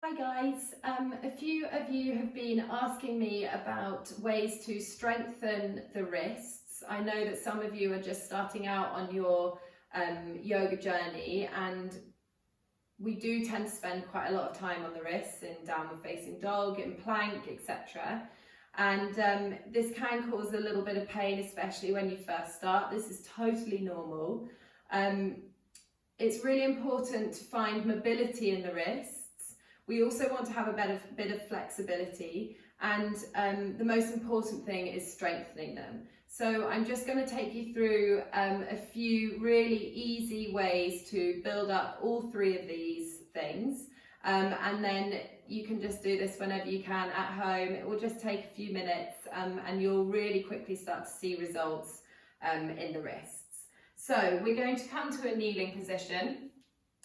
Hi guys, a few of you have been asking me about ways to strengthen the wrists. I know that some of you are just starting out on your yoga journey, and we do tend to spend quite a lot of time on the wrists in downward facing dog, in plank, etc. And this can cause a little bit of pain, especially when you first start. This is totally normal. It's really important to find mobility in the wrists. We also want to have a bit of flexibility, and the most important thing is strengthening them. So I'm just going to take you through a few really easy ways to build up all three of these things, and then you can just do this whenever you can at home. It will just take a few minutes, and you'll really quickly start to see results in the wrists. So we're going to come to a kneeling position.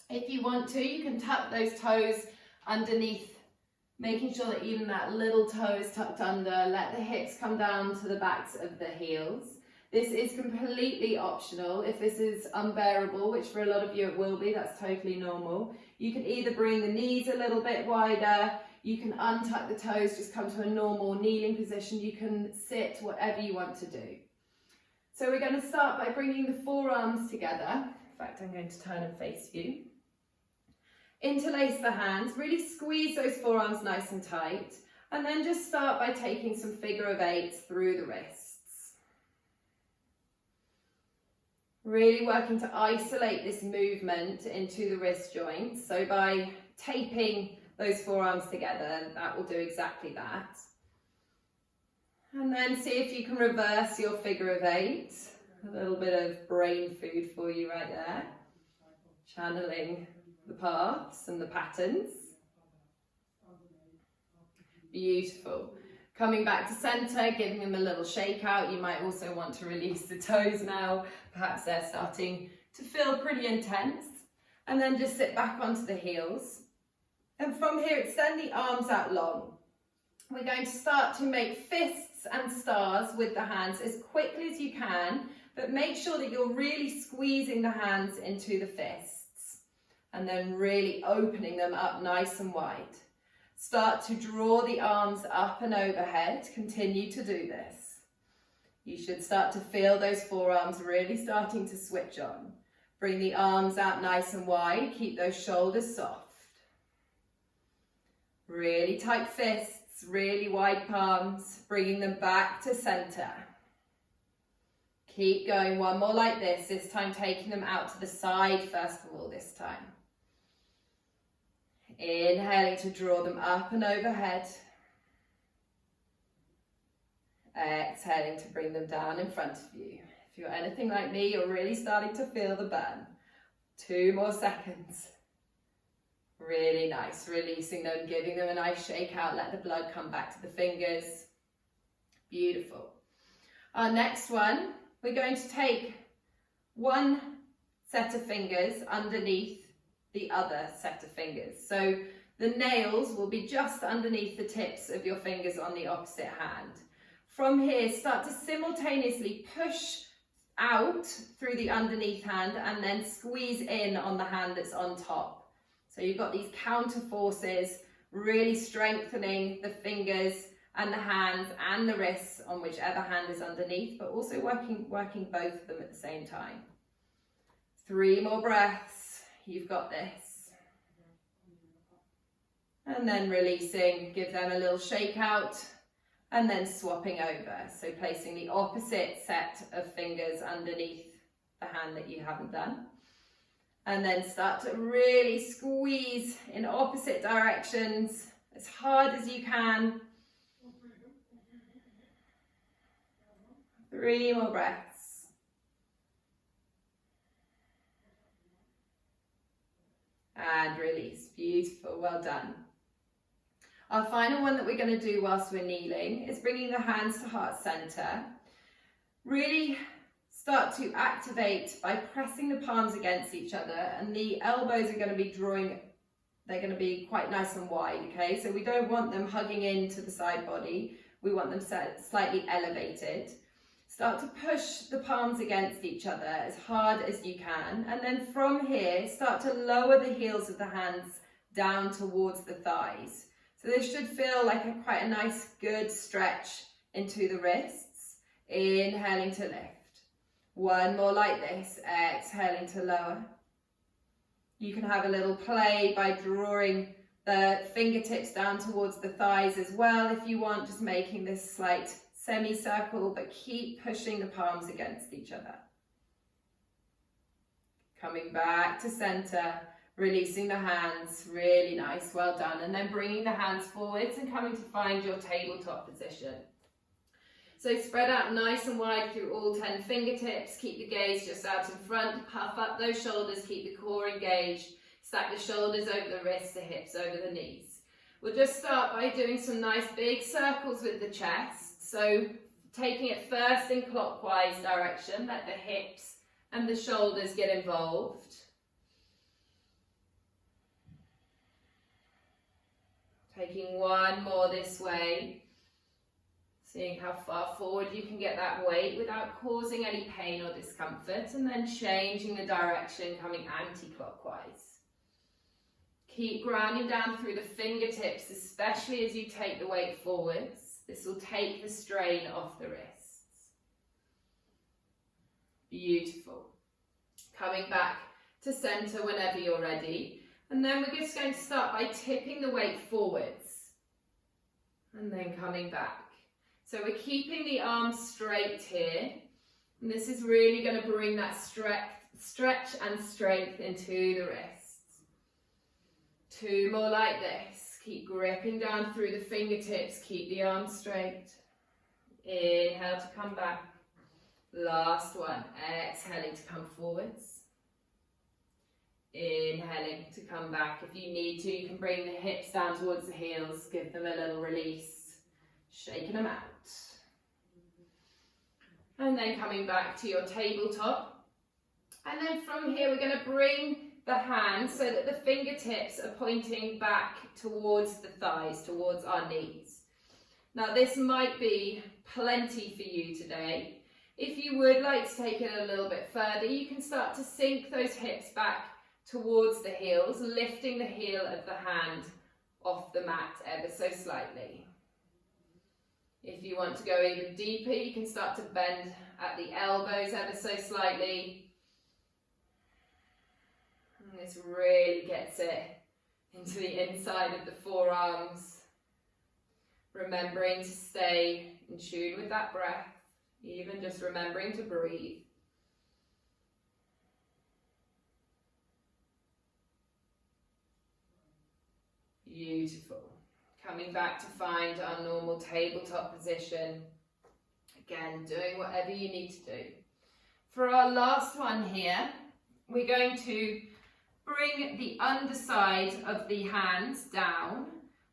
If you want to, you can tuck those toes underneath, making sure that even that little toe is tucked under. Let the hips come down to the backs of the heels. This is completely optional. If this is unbearable, which for a lot of you it will be, that's totally normal. You can either bring the knees a little bit wider, you can untuck the toes, just come to a normal kneeling position, you can sit, whatever you want to do. So we're going to start by bringing the forearms together. In fact, I'm going to turn and face you. Interlace the hands, really squeeze those forearms nice and tight, and then just start by taking some figure of eights through the wrists. Really working to isolate this movement into the wrist joints. So by taping those forearms together, that will do exactly that. And then see if you can reverse your figure of eight. A little bit of brain food for you right there. Channeling the paths and the patterns. Beautiful. Coming back to center, giving them a little shake out. You might also want to release the toes now. Perhaps they're starting to feel pretty intense. And then just sit back onto the heels. And from here, extend the arms out long. We're going to start to make fists and stars with the hands as quickly as you can, but make sure that you're really squeezing the hands into the fists. And then really opening them up nice and wide. Start to draw the arms up and overhead. Continue to do this. You should start to feel those forearms really starting to switch on. Bring the arms out nice and wide. Keep those shoulders soft. Really tight fists, really wide palms. Bringing them back to center. Keep going, one more like this. This time taking them out to the side first of all this time. Inhaling to draw them up and overhead. Exhaling to bring them down in front of you. If you're anything like me, you're really starting to feel the burn. 2 more seconds. Really nice. Releasing them, giving them a nice shake out. Let the blood come back to the fingers. Beautiful. Our next one, we're going to take one set of fingers underneath the other set of fingers. So the nails will be just underneath the tips of your fingers on the opposite hand. From here, start to simultaneously push out through the underneath hand and then squeeze in on the hand that's on top. So you've got these counter forces, really strengthening the fingers and the hands and the wrists on whichever hand is underneath, but also working both of them at the same time. 3 more breaths. You've got this. And then releasing, give them a little shake out, and then swapping over. So placing the opposite set of fingers underneath the hand that you haven't done. And then start to really squeeze in opposite directions as hard as you can. 3 more breaths. And release. Beautiful, well done. Our final one that we're going to do whilst we're kneeling is bringing the hands to heart center. Really start to activate by pressing the palms against each other, and the elbows are going to be drawing, they're going to be quite nice and wide, okay? So we don't want them hugging into the side body, we want them slightly elevated. Start to push the palms against each other as hard as you can, and then from here start to lower the heels of the hands down towards the thighs. So this should feel like quite a nice, good stretch into the wrists. Inhaling to lift. One more like this, exhaling to lower. You can have a little play by drawing the fingertips down towards the thighs as well if you want, just making this slight semicircle, but keep pushing the palms against each other. Coming back to center, releasing the hands, really nice, well done. And then bringing the hands forwards and coming to find your tabletop position. So spread out nice and wide through all 10 fingertips, keep the gaze just out in front, puff up those shoulders, keep the core engaged, stack the shoulders over the wrists, the hips over the knees. We'll just start by doing some nice big circles with the chest. So taking it first in clockwise direction, let the hips and the shoulders get involved. Taking one more this way. Seeing how far forward you can get that weight without causing any pain or discomfort, and then changing the direction, coming anti-clockwise. Keep grounding down through the fingertips, especially as you take the weight forwards. This will take the strain off the wrists. Beautiful. Coming back to center whenever you're ready. And then we're just going to start by tipping the weight forwards. And then coming back. So we're keeping the arms straight here, and this is really going to bring that stretch and strength into the wrists. Two more like this. Keep gripping down through the fingertips, keep the arms straight. Inhale to come back. Last one, exhaling to come forwards. Inhaling to come back. If you need to, you can bring the hips down towards the heels, give them a little release, shaking them out. And then coming back to your tabletop. And then from here, we're going to bring the hands so that the fingertips are pointing back towards the thighs, towards our knees. Now this might be plenty for you today. If you would like to take it a little bit further, you can start to sink those hips back towards the heels, lifting the heel of the hand off the mat ever so slightly. If you want to go even deeper, you can start to bend at the elbows ever so slightly. And this really gets it into the inside of the forearms. Remembering to stay in tune with that breath, even just remembering to breathe. Beautiful. Coming back to find our normal tabletop position. Again, doing whatever you need to do. For our last one here, we're going to bring the underside of the hands down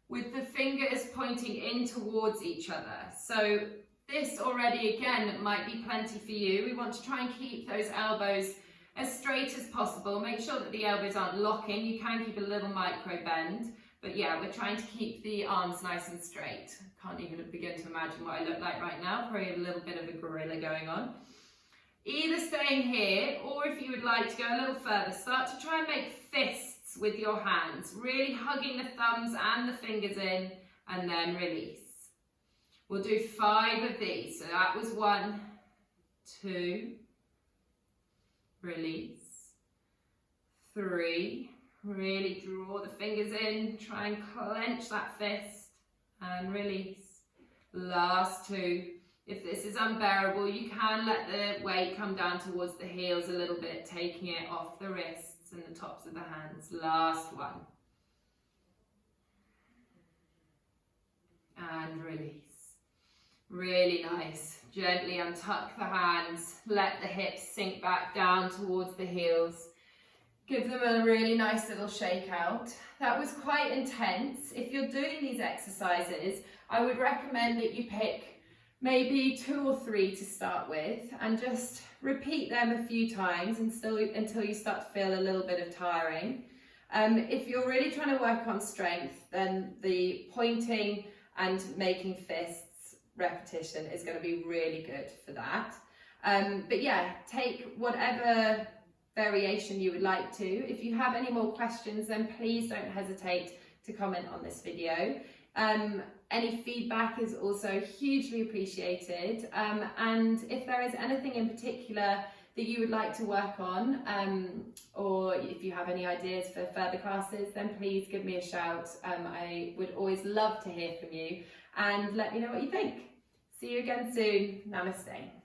with the fingers pointing in towards each other. So this already, again, might be plenty for you. We want to try and keep those elbows as straight as possible. Make sure that the elbows aren't locking. You can keep a little micro bend. But yeah, we're trying to keep the arms nice and straight. Can't even begin to imagine what I look like right now. Probably a little bit of a gorilla going on. Either staying here, or if you would like to go a little further, start to try and make fists with your hands. Really hugging the thumbs and the fingers in, and then release. We'll do 5 of these. So that was 1, 2, release, 3, really draw the fingers in, try and clench that fist, and release. Last 2. If this is unbearable, you can let the weight come down towards the heels a little bit, taking it off the wrists and the tops of the hands. Last 1. And release. Really nice. Gently untuck the hands, let the hips sink back down towards the heels. Give them a really nice little shake out. That was quite intense. If you're doing these exercises, I would recommend that you pick maybe 2 or 3 to start with and just repeat them a few times until you start to feel a little bit of tiring. If you're really trying to work on strength, then the pointing and making fists repetition is going to be really good for that. But yeah, take whatever variation you would like to. If you have any more questions, then please don't hesitate to comment on this video. Any feedback is also hugely appreciated, and if there is anything in particular that you would like to work on, or if you have any ideas for further classes, then please give me a shout. I would always love to hear from you, and let me know what you think. See you again soon. Namaste.